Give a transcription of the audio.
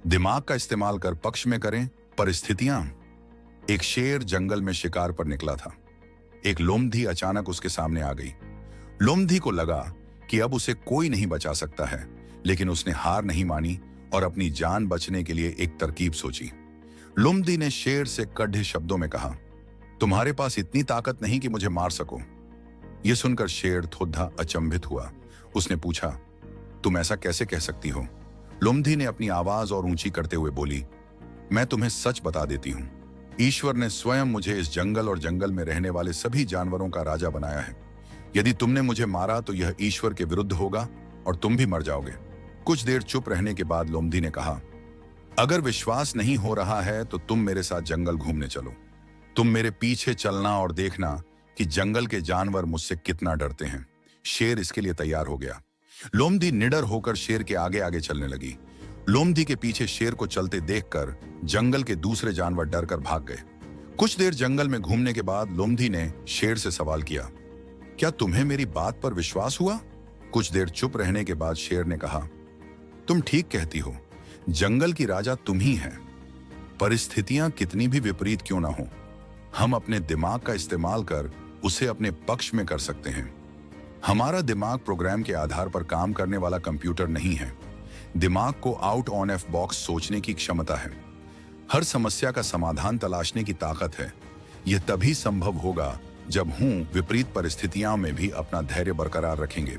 दिमाग का इस्तेमाल कर पक्ष में करें परिस्थितियां। एक शेर जंगल में शिकार पर निकला था। एक लोमड़ी अचानक उसके सामने आ गई। लोमड़ी को लगा कि अब उसे कोई नहीं बचा सकता है, लेकिन उसने हार नहीं मानी और अपनी जान बचने के लिए एक तरकीब सोची। लोमड़ी ने शेर से कड़े शब्दों में कहा, तुम्हारे पास इतनी ताकत नहीं कि मुझे मार सको। यह सुनकर शेर थोड़ा अचंभित हुआ। उसने पूछा, तुम ऐसा कैसे कह सकती हो? लोमड़ी ने अपनी आवाज और ऊंची करते हुए बोली, मैं तुम्हें सच बता देती हूं। ईश्वर ने स्वयं मुझे इस जंगल और जंगल में रहने वाले सभी जानवरों का राजा बनाया है। यदि तुमने मुझे मारा तो यह ईश्वर के विरुद्ध होगा और तुम भी मर जाओगे। कुछ देर चुप रहने के बाद लोमड़ी ने कहा, अगर विश्वास नहीं हो रहा है तो तुम मेरे साथ जंगल घूमने चलो। तुम मेरे पीछे चलना और देखना कि जंगल के जानवर मुझसे कितना डरते हैं। शेर इसके लिए तैयार हो गया। लोमड़ी निडर होकर शेर के आगे आगे चलने लगी। लोमड़ी के पीछे शेर को चलते देखकर जंगल के दूसरे जानवर डरकर भाग गए। कुछ देर जंगल में घूमने के बाद लोमड़ी ने शेर से सवाल किया, क्या तुम्हें मेरी बात पर विश्वास हुआ? कुछ देर चुप रहने के बाद शेर ने कहा, तुम ठीक कहती हो, जंगल की राजा तुम ही है। परिस्थितियां कितनी भी विपरीत क्यों ना हो, हम अपने दिमाग का इस्तेमाल कर उसे अपने पक्ष में कर सकते हैं। हमारा दिमाग प्रोग्राम के आधार पर काम करने वाला कंप्यूटर नहीं है। दिमाग को आउट ऑन एफ बॉक्स सोचने की क्षमता है। हर समस्या का समाधान तलाशने की ताकत है। यह तभी संभव होगा जब हम विपरीत परिस्थितियों में भी अपना धैर्य बरकरार रखेंगे।